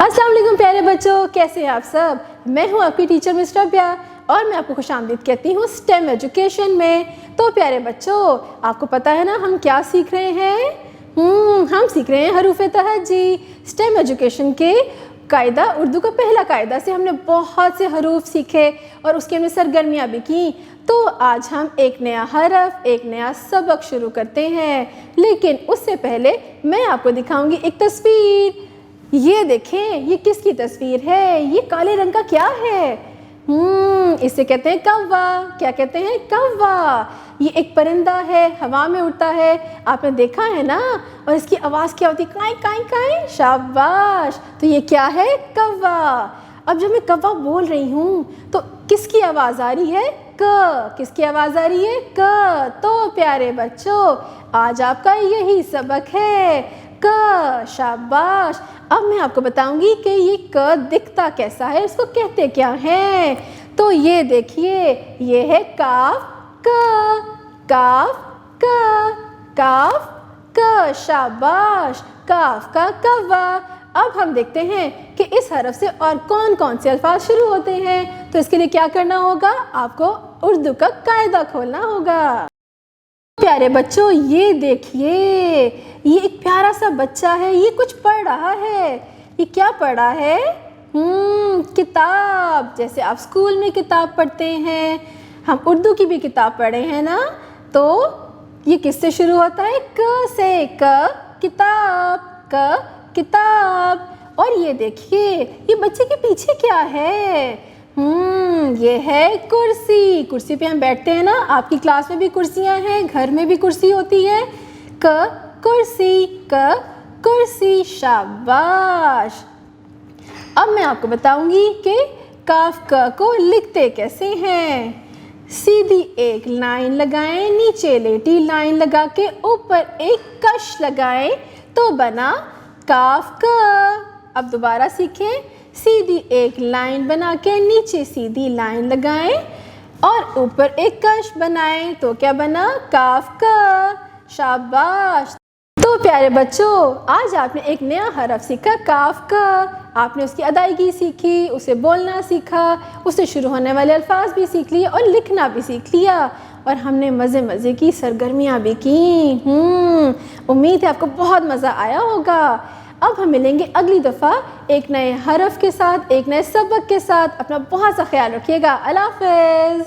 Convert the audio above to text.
अस्सलाम वालेकुम प्यारे बच्चों, कैसे हैं आप सब। मैं हूं आपकी टीचर मिस रबिया और मैं आपको खुशामदीद कहती हूं स्टेम एजुकेशन में। तो प्यारे बच्चों, आपको पता है ना हम क्या सीख रहे हैं। हम सीख रहे हैं हरूफ तहज्जी। स्टेम एजुकेशन के कायदा उर्दू का पहला कायदा से हमने बहुत से हरूफ सीखे और उसकी हमने सरगर्मियाँ भी की। तो आज हम एक नया हरफ, एक नया सबक शुरू करते हैं, लेकिन उससे पहले मैं आपको दिखाऊंगी एक तस्वीर। ये देखें, ये किसकी तस्वीर है। ये काले रंग का क्या है। इसे कहते हैं कौवा। क्या कहते हैं? कौवा। ये एक परिंदा है, हवा में उड़ता है, आपने देखा है ना। और इसकी आवाज़ क्या होती है? काई काई काई। शाबाश। तो ये क्या है? कौवा। अब जब मैं कौवा बोल रही हूँ तो किसकी आवाज़ आ रही है? क। किसकी आवाज़ आ रही है? क। तो प्यारे बच्चों, आज आपका यही सबक है, क। शाबाश। अब मैं आपको बताऊंगी कि ये क दिखता कैसा है, इसको कहते क्या है। तो ये देखिए, ये है काफ क। काफ क। काफ क। शाबाश। काफ का कौवा। अब हम देखते हैं कि इस हरफ से और कौन कौन से अल्फाज शुरू होते हैं। तो इसके लिए क्या करना होगा? आपको उर्दू का कायदा खोलना होगा। प्यारे बच्चों, ये देखिए, ये एक प्यारा सा बच्चा है, ये कुछ पढ़ रहा है। ये क्या पढ़ रहा है? किताब। जैसे आप स्कूल में किताब पढ़ते हैं, हम उर्दू की भी किताब पढ़े हैं ना। तो ये किससे शुरू होता है? क से। क किताब। क किताब। और ये देखिए, ये बच्चे के पीछे क्या है? ये है कुर्सी। कुर्सी पे हम बैठते हैं ना। आपकी क्लास में भी कुर्सियां हैं, घर में भी कुर्सी होती है। क कुर्सी। क कुर्सी। शाबाश। अब मैं आपको बताऊंगी कि काफ क को लिखते कैसे हैं। सीधी एक लाइन लगाएं, नीचे लेटी लाइन लगा के ऊपर एक कश लगाएं तो बना काफ क। अब दोबारा सीखें। सीधी एक लाइन बना के नीचे सीधी लाइन लगाएं और ऊपर एक कश बनाएं तो क्या बना? काफ का। शाबाश। तो प्यारे बच्चों, आज आपने एक नया हरफ सीखा, काफ का। आपने उसकी अदायगी सीखी, उसे बोलना सीखा, उससे शुरू होने वाले अल्फाज भी सीख लिए और लिखना भी सीख लिया। और हमने मज़े मज़े की सरगर्मियाँ भी की। उम्मीद है आपको बहुत मज़ा आया होगा। अब हम मिलेंगे अगली दफ़ा एक नए हरफ के साथ, एक नए सबक के साथ। अपना बहुत सा ख्याल रखिएगा। अल्लाह हाफ़िज़।